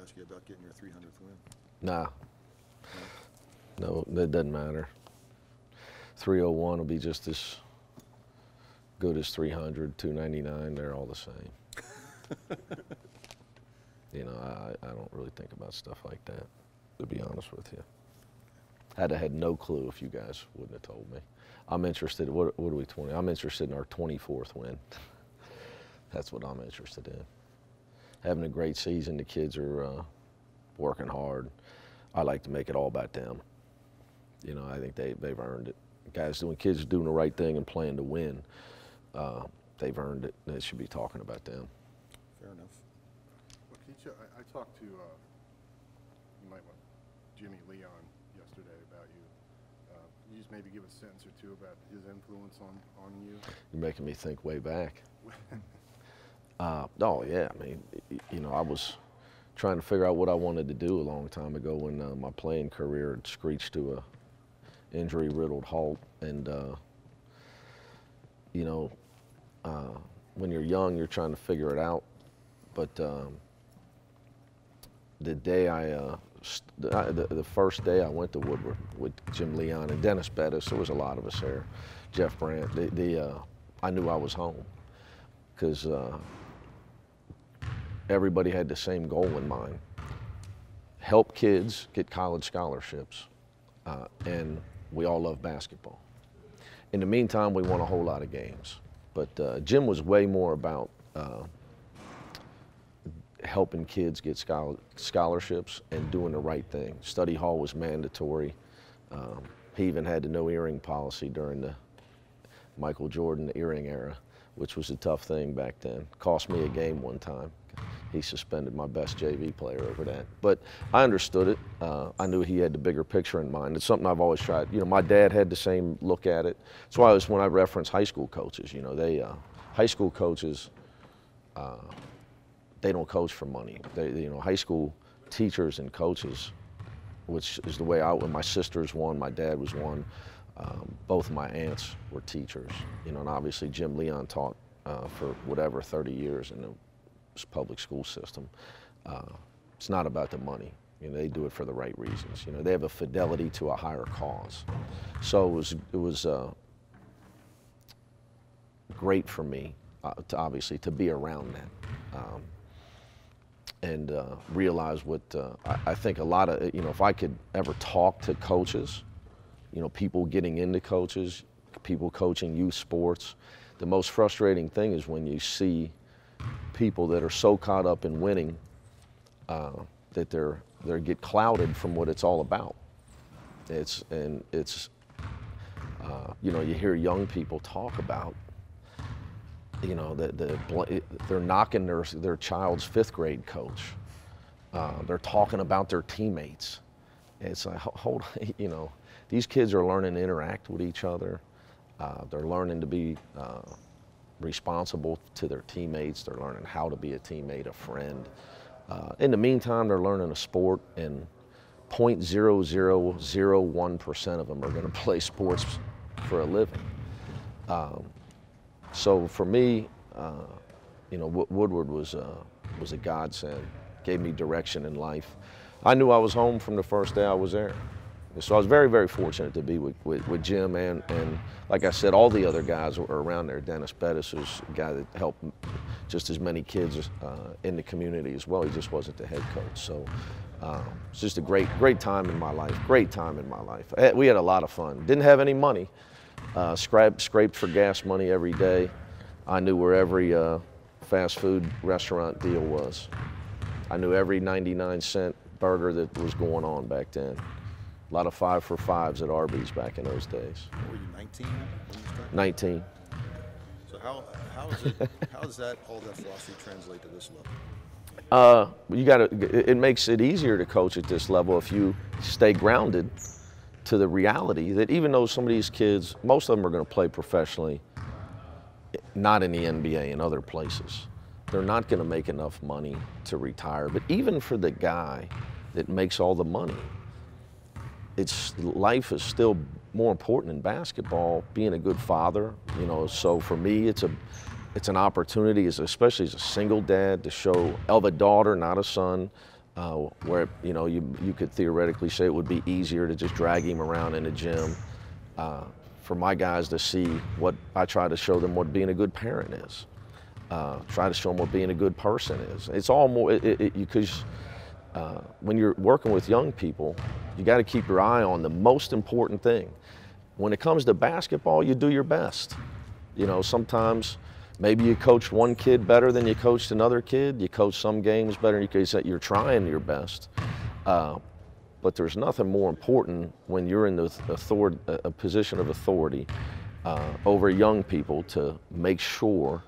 ask you about getting your 300th win. Nah. No, that doesn't matter. 301 will be just as good as 300, 299. They're all the same. You know, I don't really think about stuff like that, to be honest with you. I'd have had no clue if you guys wouldn't have told me. I'm interested, what are we, 20? I'm interested in our 24th win. That's what I'm interested in. Having a great season, the kids are working hard. I like to make it all about them. You know, I think they've earned it. Kids doing the right thing and playing to win, they've earned it. They should be talking about them. Fair enough. Well, I talked to, you might want Jimmy Leon yesterday about you. Can you just maybe give a sentence or two about his influence on you? You're making me think way back. Oh yeah, I mean, you know, I was trying to figure out what I wanted to do a long time ago when my playing career had screeched to a injury-riddled halt. And you know, when you're young, you're trying to figure it out. But the day the first day I went to Woodward with Jim Leon and Dennis Bettis, there was a lot of us there, Jeff Brandt, I knew I was home, because everybody had the same goal in mind: help kids get college scholarships, and we all love basketball. In the meantime, we won a whole lot of games, but Jim was way more about helping kids get scholarships and doing the right thing. Study hall was mandatory. He even had the no earring policy during the Michael Jordan earring era, which was a tough thing back then. Cost me a game one time. He suspended my best JV player over that. But I understood it. I knew he had the bigger picture in mind. It's something I've always tried. You know, my dad had the same look at it. That's why when I reference high school coaches, you know, high school coaches, they don't coach for money. You know, high school teachers and coaches, which is the way when my sisters won, my dad was one. Both of my aunts were teachers. You know, and obviously Jim Leon taught for 30 years in the public school system. It's not about the money. You know, they do it for the right reasons. You know, they have a fidelity to a higher cause. So it was great for me, obviously, to be around that. And realize what I think a lot of, you know, if I could ever talk to coaches, you know, people getting into coaches, people coaching youth sports, the most frustrating thing is when you see people that are so caught up in winning that they get clouded from what it's all about. You know, you hear young people talk about, you know, they're knocking their child's 5th grade coach. They're talking about their teammates. It's like, hold, you know, these kids are learning to interact with each other. They're learning to be responsible to their teammates. They're learning how to be a teammate, a friend. In the meantime, they're learning a sport, and 0.0001% of them are going to play sports for a living. So for me, you know, Woodward was a godsend. Gave me direction in life. I knew I was home from the first day I was there. So I was very, very fortunate to be with Jim and like I said, all the other guys that were around there. Dennis Bettis was a guy that helped just as many kids in the community as well. He just wasn't the head coach. So it's just a great time in my life. Great time in my life. We had a lot of fun. Didn't have any money. Scraped for gas money every day. I knew where every fast food restaurant deal was. I knew every 99-cent burger that was going on back then. A lot of 5 for 5s at Arby's back in those days. Were you 19 when you started? 19. So how does that all that philosophy translate to this level? It makes it easier to coach at this level if you stay grounded to the reality that even though some of these kids, most of them are going to play professionally, not in the NBA and other places. They're not going to make enough money to retire. But even for the guy that makes all the money, life is still more important in basketball, being a good father, you know. So for me, it's an opportunity, especially as a single dad, to show of a daughter, not a son, where you could theoretically say it would be easier to just drag him around in the gym. For my guys to see what I try to show them what being a good parent is. Try to show them what being a good person is. It's all more because when you're working with young people, you got to keep your eye on the most important thing. When it comes to basketball, you do your best. Sometimes maybe you coached one kid better than you coached another kid. You coach some games better. You're trying your best. But there's nothing more important when you're in a position of authority over young people to make sure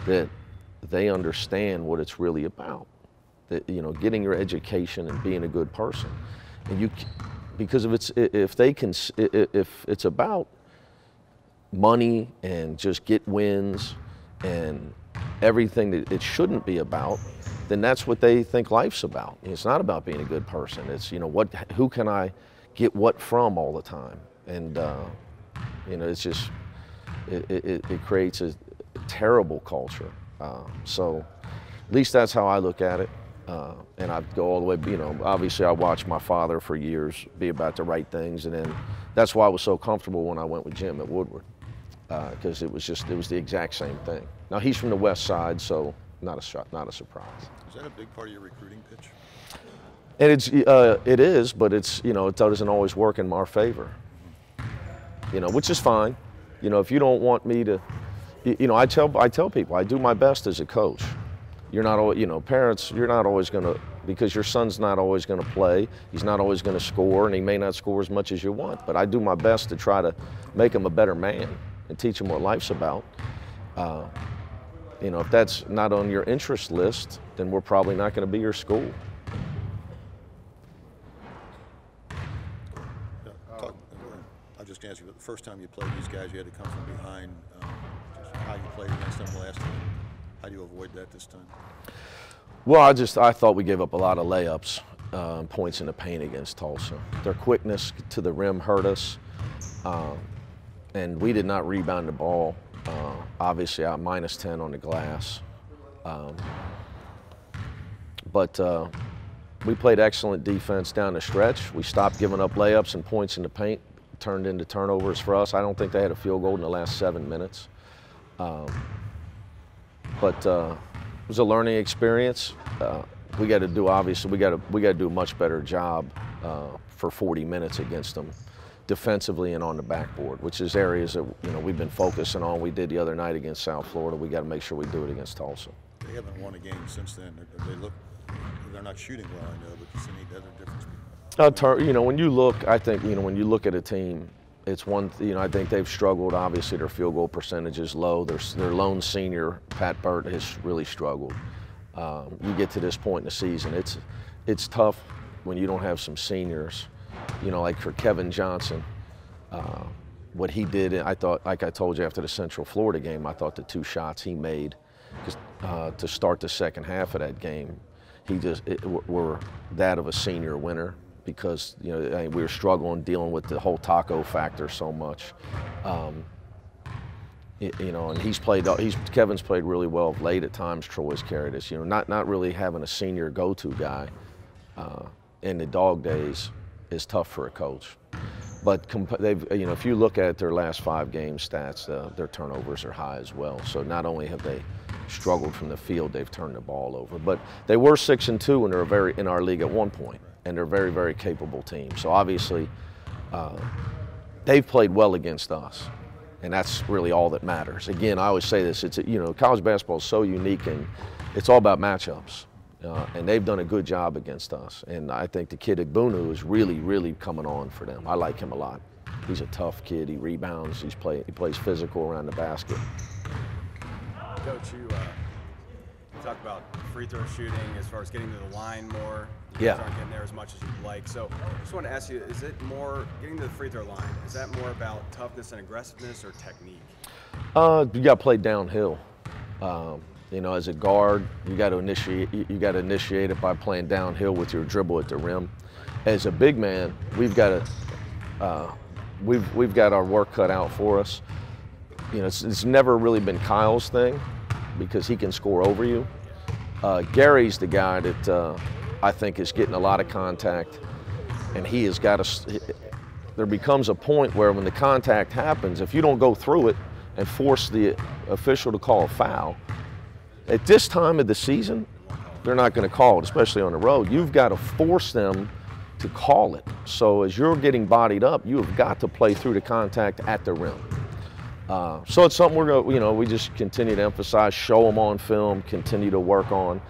that they understand what it's really about. That getting your education and being a good person, and because if it's about money and just get wins and everything that it shouldn't be about, then that's what they think life's about. It's not about being a good person. It's who can I get what from all the time, and it's just it creates a terrible culture. So at least that's how I look at it. And I go all the way, obviously I watched my father for years be about the right things, and then that's why I was so comfortable when I went with Jim at Woodward, because it was the exact same thing. Now he's from the West Side, so not a surprise. Is that a big part of your recruiting pitch? And it is, but it doesn't always work in our favor. Which is fine. If you don't want me to, I tell people I do my best as a coach. You're not always, parents, you're not always going to, because your son's not always going to play. He's not always going to score, and he may not score as much as you want. But I do my best to try to make him a better man and teach him what life's about. If that's not on your interest list, then we're probably not going to be your school. I'm just going to ask you, the first time you played these guys, you had to come from behind. Just how you played against them last time. How do you avoid that this time? Well, I thought we gave up a lot of layups, points in the paint against Tulsa. Their quickness to the rim hurt us, and we did not rebound the ball. Obviously, out -10 on the glass. But we played excellent defense down the stretch. We stopped giving up layups and points in the paint, turned into turnovers for us. I don't think they had a field goal in the last 7 minutes. But it was a learning experience. We got to do, obviously, we got to do a much better job for 40 minutes against them, defensively and on the backboard, which is areas that we've been focusing on. We did the other night against South Florida. We got to make sure we do it against Tulsa. They haven't won a game since then. They're not shooting well, I know, but does any other difference? When you look, I think when you look at a team, it's one. I think they've struggled. Obviously, their field goal percentage is low. Their lone senior, Pat Burt, has really struggled. You get to this point in the season, it's tough when you don't have some seniors. Like for Kevin Johnson, what he did, I thought, like I told you after the Central Florida game, I thought the 2 shots he made to start the second half of that game, were that of a senior winner, because we were struggling dealing with the whole taco factor so much. And Kevin's played really well of late at times. Troy's carried us. Not really having a senior go-to guy in the dog days is tough for a coach. But if you look at their last 5 game stats, their turnovers are high as well. So not only have they struggled from the field, they've turned the ball over. But they were 6-2 and they're in our league at one point, and they're a very, very capable team. So obviously, they've played well against us, and that's really all that matters. Again, I always say this: college basketball is so unique, and it's all about matchups. And they've done a good job against us. And I think the kid Igbunu is really, really coming on for them. I like him a lot. He's a tough kid. He rebounds. He plays physical around the basket. Coach, you talk about free throw shooting as far as getting to the line more. You Yeah. guys aren't getting there as much as you'd like. So I just want to ask you, is it more getting to the free throw line? Is that more about toughness and aggressiveness or technique? You got to play downhill. As a guard, you got to initiate it by playing downhill with your dribble at the rim. As a big man, we've got our work cut out for us. It's never really been Kyle's thing, because he can score over you. Gary's the guy that I think, is getting a lot of contact, and he has got to. There becomes a point where when the contact happens, if you don't go through it and force the official to call a foul, at this time of the season, they're not going to call it, especially on the road. You've got to force them to call it. So as you're getting bodied up, you have got to play through the contact at the rim. So it's something we're going to, we just continue to emphasize, show them on film, continue to work on.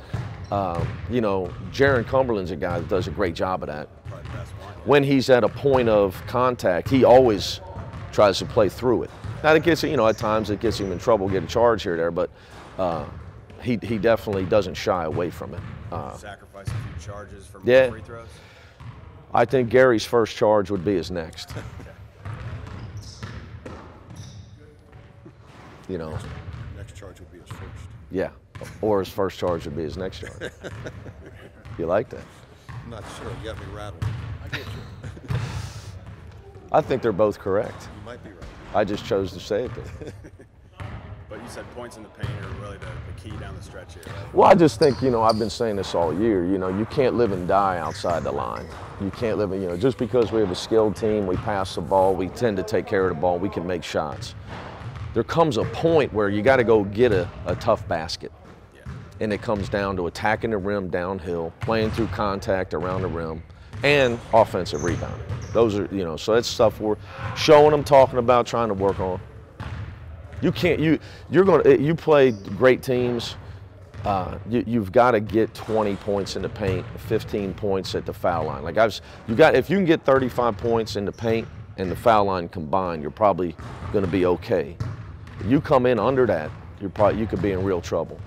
Jaron Cumberland's a guy that does a great job of that. When he's at a point of contact, he always tries to play through it. Now it gets, at times it gets him in trouble, get a charge here or there, but he definitely doesn't shy away from it. Sacrifice a few charges for yeah, free throws? I think Gary's first charge would be his next. Next charge would be his first. Yeah, or his first charge would be his next charge. You like that? I'm not sure. You got me rattled. I get you. I think they're both correct. You might be right. I just chose to say it then. But you said points in the paint are really the key down the stretch here, right? Well, I just think, I've been saying this all year, you can't live and die outside the line. You can't live, just because we have a skilled team, we pass the ball, we tend to take care of the ball, we can make shots. There comes a point where you got to go get a tough basket. Yeah. And it comes down to attacking the rim downhill, playing through contact around the rim, and offensive rebounding. Those are, so that's stuff we're showing them, talking about, trying to work on. You can't, you play great teams, you've got to get 20 points in the paint, 15 points at the foul line. If you can get 35 points in the paint and the foul line combined, you're probably going to be okay. If you come in under that, you could be in real trouble.